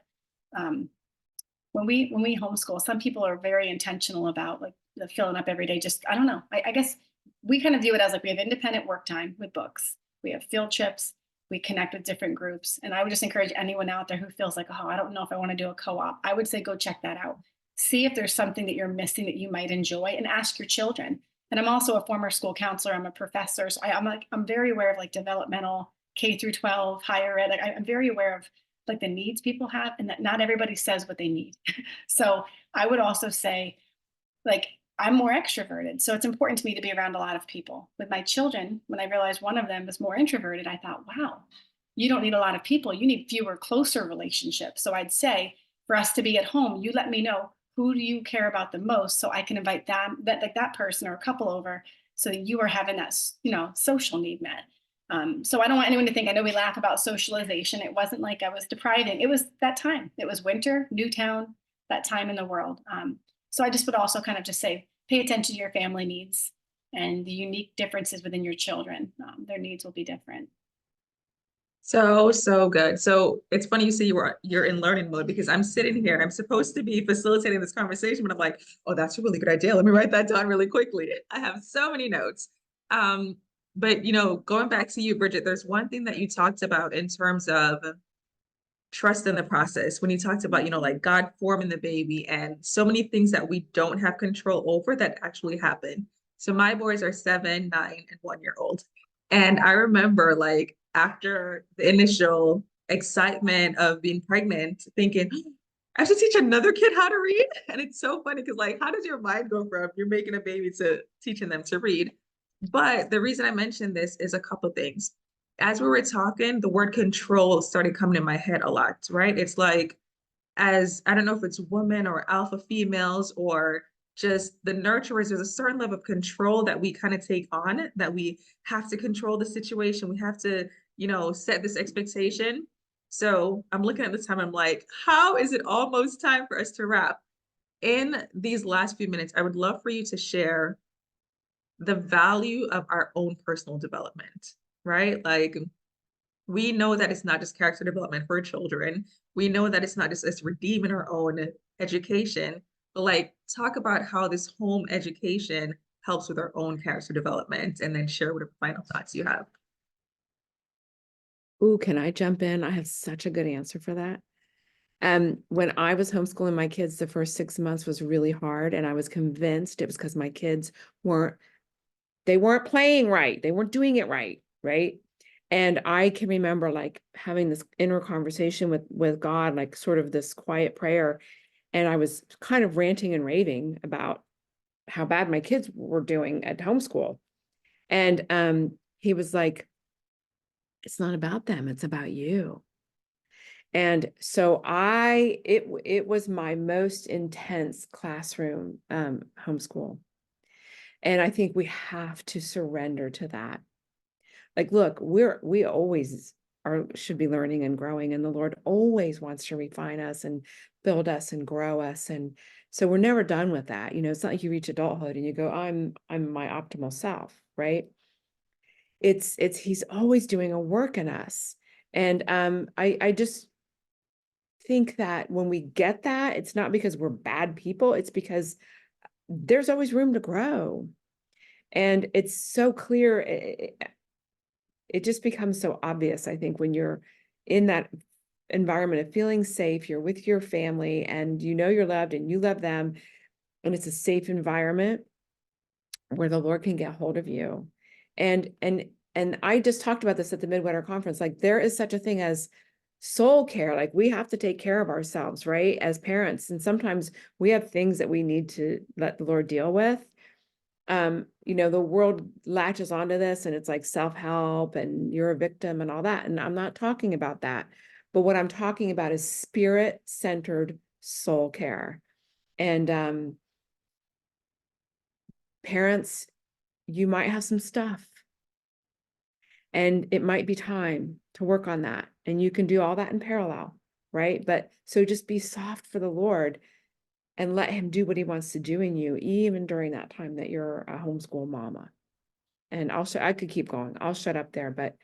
[SPEAKER 4] When we homeschool, some people are very intentional about like the filling up every day. Just, I don't know. I guess we kind of view it as like we have independent work time with books. We have field trips. We connect with different groups. And I would just encourage anyone out there who feels like, oh, I don't know if I want to do a co-op. I would say, go check that out. See if there's something that you're missing that you might enjoy, and ask your children. And I'm also a former school counselor. I'm a professor. So I'm very aware of like developmental K through 12, higher ed. Like, I'm very aware of like the needs people have, and that not everybody says what they need. So I would also say, like, I'm more extroverted. So it's important to me to be around a lot of people. With my children, when I realized one of them was more introverted, I thought, wow, you don't need a lot of people. You need fewer, closer relationships. So I'd say for us to be at home, you let me know, who do you care about the most, so I can invite that person or a couple over, so that you are having that, you know, social need met. So I don't want anyone to think, I know we laugh about socialization. It wasn't like I was depriving. It was that time. It was winter, Newtown, that time in the world. So I just would also kind of just say, pay attention to your family needs and the unique differences within your children. Their needs will be different.
[SPEAKER 1] So good. So it's funny you say you're in learning mode, because I'm sitting here, I'm supposed to be facilitating this conversation, but I'm like, oh, that's a really good idea. Let me write that down really quickly. I have so many notes. But you know, going back to you, Bridget, there's one thing that you talked about in terms of trust in the process, when you talked about, you know, like God forming the baby and so many things that we don't have control over that actually happen. So my boys are 7, 9, and 1 year old. And I remember like after the initial excitement of being pregnant, thinking, I should teach another kid how to read. And it's so funny because like, how does your mind go from you're making a baby to teaching them to read? But the reason I mentioned this is a couple things. As we were talking, the word control started coming in my head a lot, right? It's like, as I don't know if it's women or alpha females or just the nurturers, there's a certain level of control that we kind of take on, that we have to control the situation. We have to, you know, set this expectation. So I'm looking at the time, I'm like, how is it almost time for us to wrap? In these last few minutes, I would love for you to share the value of our own personal development, right? Like, we know that it's not just character development for children. We know that it's not just us redeeming our own education, but like talk about how this home education helps with our own character development, and then share whatever final thoughts you have.
[SPEAKER 3] Ooh, can I jump in? I have such a good answer for that. When I was homeschooling my kids, the first 6 months was really hard, and I was convinced it was because my kids weren't playing right. They weren't doing it right, right? And I can remember like having this inner conversation with God, like sort of this quiet prayer. And I was kind of ranting and raving about how bad my kids were doing at homeschool. And he was like, it's not about them, it's about you. And so it was my most intense classroom homeschool. And I think we have to surrender to that. Like, look, we always should be learning and growing, and the Lord always wants to refine us and build us and grow us. And so we're never done with that. You know, it's not like you reach adulthood and you go, I'm my optimal self, right? It's he's always doing a work in us. And I just think that when we get that, it's not because we're bad people, it's because there's always room to grow. And it's so clear. It just becomes so obvious, I think, when you're in that environment of feeling safe, you're with your family and you know you're loved and you love them, and it's a safe environment where the Lord can get hold of you. And I just talked about this at the Midwinter Conference. Like, there is such a thing as soul care. Like, we have to take care of ourselves, right? As parents. And sometimes we have things that we need to let the Lord deal with. You know, the world latches onto this and it's like self-help and you're a victim and all that. And I'm not talking about that, But what I'm talking about is spirit-centered soul care. And parents, you might have some stuff. And it might be time to work on that. And you can do all that in parallel, right? But so just be soft for the Lord and let him do what he wants to do in you, even during that time that you're a homeschool mama. And I could keep going. I'll shut up there, but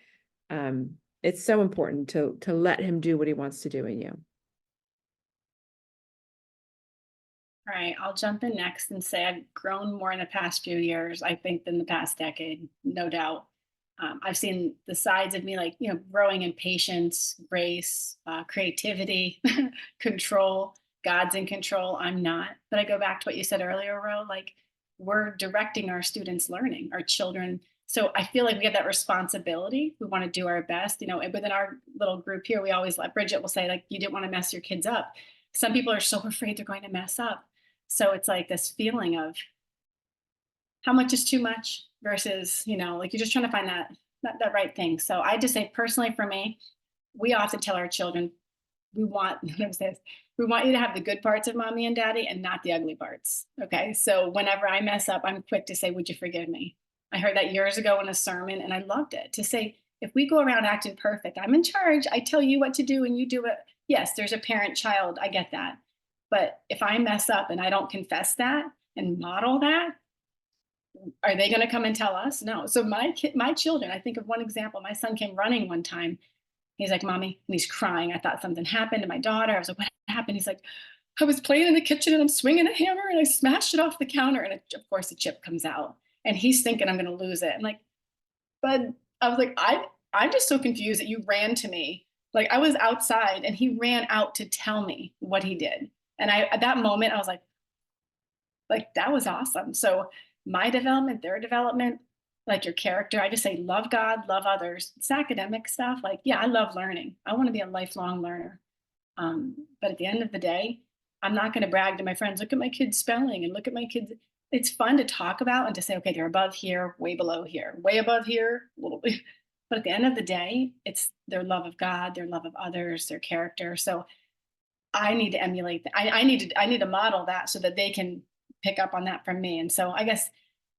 [SPEAKER 3] it's so important to let him do what he wants to do in you.
[SPEAKER 4] All right, I'll jump in next and say I've grown more in the past few years, I think, than the past decade, no doubt. I've seen the sides of me, like, growing in patience, grace, creativity, control. God's in control. I'm not. But I go back to what you said earlier, Ro, like, we're directing our students' learning, our children. So I feel like we have that responsibility. We want to do our best. Within our little group here, we always let Bridget will say, like, you didn't want to mess your kids up. Some people are so afraid they're going to mess up. So it's like this feeling of how much is too much versus, like, you're just trying to find that right thing. So I just say, personally, for me, we often tell our children, we want you to have the good parts of mommy and daddy and not the ugly parts. Okay. So whenever I mess up, I'm quick to say, would you forgive me? I heard that years ago in a sermon and I loved it, to say, if we go around acting perfect, I'm in charge, I tell you what to do and you do it. Yes, there's a parent child. I get that. But if I mess up and I don't confess that and model that, are they going to come and tell us? No. So my children, I think of one example. My son came running one time. He's like, Mommy, and he's crying. I thought something happened to my daughter. I was like, what happened? He's like, I was playing in the kitchen and I'm swinging a hammer and I smashed it off the counter. And of course the chip comes out and he's thinking I'm going to lose it. I'm like, but I was like, I'm just so confused that you ran to me. Like, I was outside and he ran out to tell me what he did. And at that moment, I was like, that was awesome. So my development, their development, like your character, I just say, love God, love others. It's academic stuff. Like, yeah, I love learning. I want to be a lifelong learner. But at the end of the day, I'm not going to brag to my friends, look at my kids' spelling and look at my kids. It's fun to talk about and to say, okay, they're above here, way below here, way above here, a little bit. But at the end of the day, it's their love of God, their love of others, their character. So I need to emulate that. I need to model that so that they can pick up on that from me. And so I guess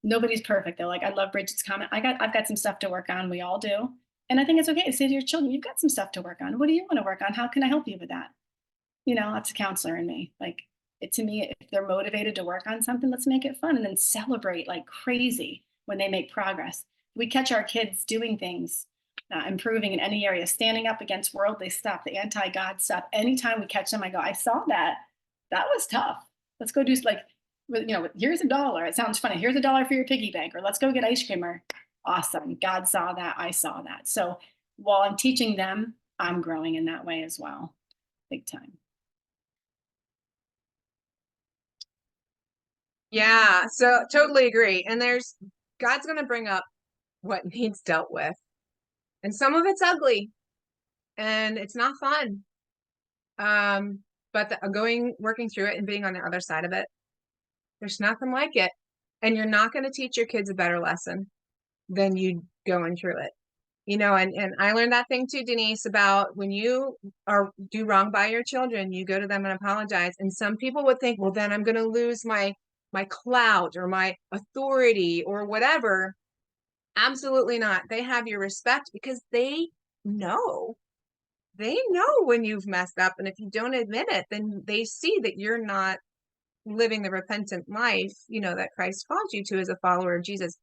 [SPEAKER 4] nobody's perfect. They're like, I love Bridget's comment. I've got some stuff to work on. We all do. And I think it's okay to say to your children, you've got some stuff to work on. What do you want to work on? How can I help you with that? That's a counselor in me. Like, to me, if they're motivated to work on something, let's make it fun and then celebrate like crazy when they make progress. We catch our kids doing things, improving in any area, standing up against worldly stuff, the anti-God stuff. Anytime we catch them, I go, I saw that. That was tough. Let's go do here's $1. It sounds funny. Here's $1 for your piggy bank, or let's go get ice cream. Or awesome. God saw that. I saw that. So while I'm teaching them, I'm growing in that way as well. Big time.
[SPEAKER 2] Yeah, so totally agree. And God's going to bring up what needs dealt with. And some of it's ugly and it's not fun. But working through it and being on the other side of it, there's nothing like it. And you're not going to teach your kids a better lesson than you going through it. And I learned that thing too, Denise, about when you do wrong by your children, you go to them and apologize. And some people would think, well, then I'm going to lose my clout or my authority or whatever. Absolutely not. They have your respect because they know when you've messed up. And if you don't admit it, then they see that you're not living the repentant life, that Christ calls you to as a follower of Jesus.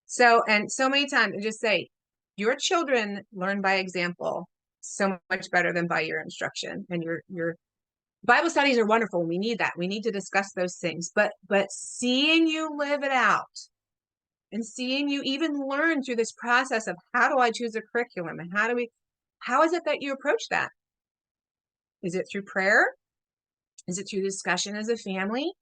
[SPEAKER 2] So many times I just say, your children learn by example so much better than by your instruction. And your Bible studies are wonderful. We need that. We need to discuss those things, but seeing you live it out and seeing you even learn through this process of how do I choose a curriculum and how is it that you approach that? Is it through prayer? Is it through discussion as a family?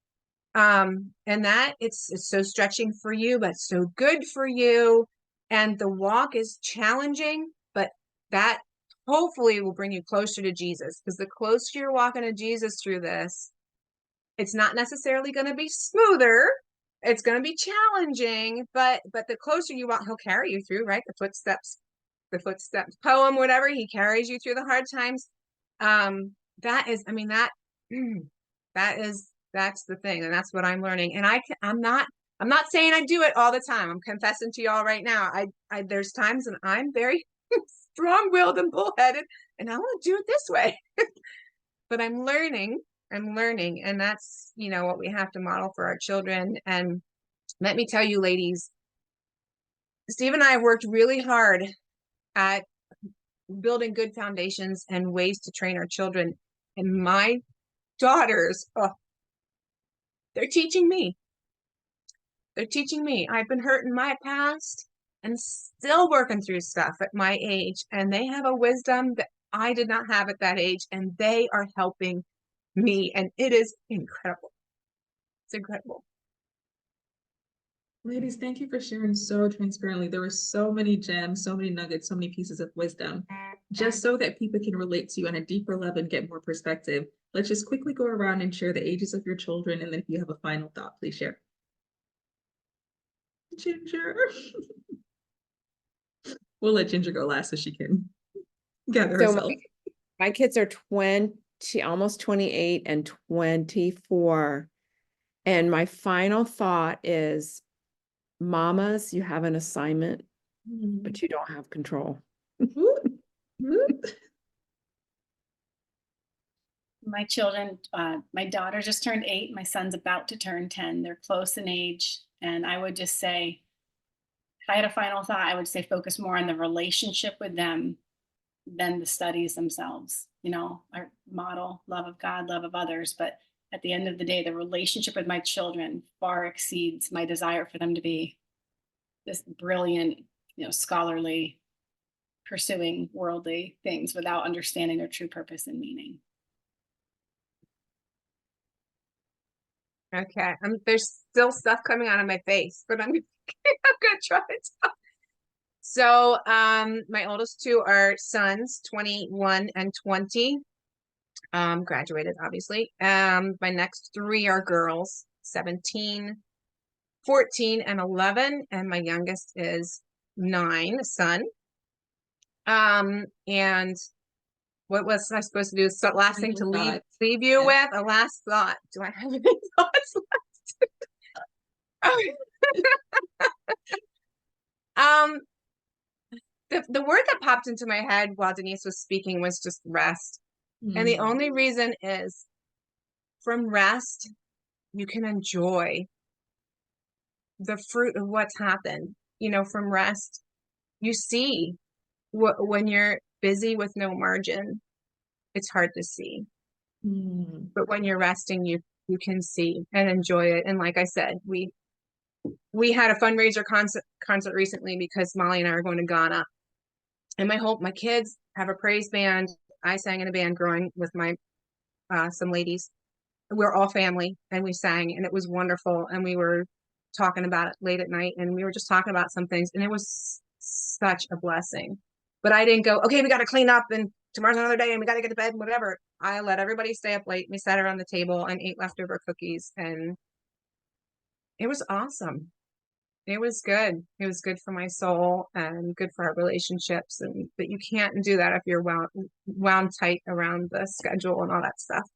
[SPEAKER 2] And that it's so stretching for you, but so good for you. And the walk is challenging, but that hopefully will bring you closer to Jesus, because the closer you're walking to Jesus through this, it's not necessarily going to be smoother. It's going to be challenging, but the closer you walk, he'll carry you through, right? The footsteps poem, whatever, he carries you through the hard times. that is, I mean, that's the thing. And that's what I'm learning. And I'm not saying I do it all the time. I'm confessing to y'all right now. There's times when I'm very strong-willed and bullheaded, and I want to do it this way. But I'm learning, and that's, you know, what we have to model for our children. And let me tell you, ladies, Steve and I have worked really hard at building good foundations and ways to train our children. And my daughters, oh, they're teaching me. They're teaching me. I've been hurt in my past and still working through stuff at my age. And they have a wisdom that I did not have at that age. And they are helping me. And it is incredible. It's incredible.
[SPEAKER 1] Ladies, thank you for sharing so transparently. There were so many gems, so many nuggets, so many pieces of wisdom, just so that people can relate to you on a deeper level and get more perspective. Let's just quickly go around and share the ages of your children. And then if you have a final thought, please share. Ginger. We'll let Ginger go last so she can gather
[SPEAKER 3] So
[SPEAKER 1] herself.
[SPEAKER 3] my kids are 20, almost 28 and 24. And my final thought is, mamas, you have an assignment, but you don't have control.
[SPEAKER 4] My children, my daughter just turned 8. My son's about to turn 10. They're close in age. And I would just say, if I had a final thought, I would say focus more on the relationship with them than the studies themselves. You know, our model, love of God, love of others. But at the end of the day, the relationship with my children far exceeds my desire for them to be this brilliant, you know, scholarly, pursuing worldly things without understanding their true purpose and meaning.
[SPEAKER 2] Okay. There's still stuff coming out of my face, but I'm gonna try to talk. So, my oldest two are sons, 21 and 20. Graduated, obviously. My next 3 are girls, 17, 14, and 11. And my youngest is 9, son. And what was I supposed to do? So last thing to leave you with, a last thought. Do I have any thoughts left? The word that popped into my head while Denise was speaking was just rest. And the only reason is, from rest, you can enjoy the fruit of what's happened. You know, from rest, you see when you're busy with no margin, it's hard to see. But when you're resting, you can see and enjoy it. And like I said, we had a fundraiser concert recently because Molly and I are going to Ghana. And my kids have a praise band. I sang in a band growing with my some ladies. We're all family, and we sang, and it was wonderful. And we were talking about it late at night, and we were just talking about some things, and it was such a blessing. But I didn't go, okay, we got to clean up, and tomorrow's another day, and we got to get to bed, and whatever. I let everybody stay up late. We sat around the table and ate leftover cookies, and it was awesome. It was good. It was good for my soul and good for our relationships. But you can't do that if you're wound tight around the schedule and all that stuff.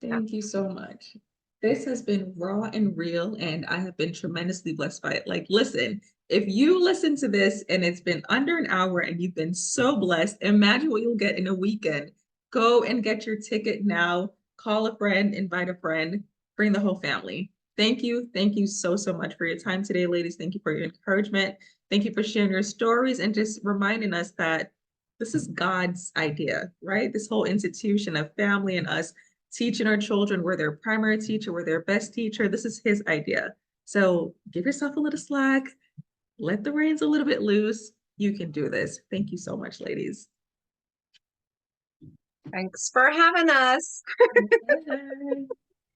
[SPEAKER 1] Thank you so much. This has been raw and real, and I have been tremendously blessed by it. Like, listen, if you listen to this and it's been under an hour and you've been so blessed, imagine what you'll get in a weekend. Go and get your ticket now. Call a friend, invite a friend, bring the whole family. Thank you. Thank you so, so much for your time today, ladies. Thank you for your encouragement. Thank you for sharing your stories and just reminding us that this is God's idea, right? This whole institution of family and us teaching our children, we're their primary teacher, we're their best teacher. This is his idea. So give yourself a little slack, let the reins a little bit loose. You can do this. Thank you so much, ladies.
[SPEAKER 2] Thanks for having us.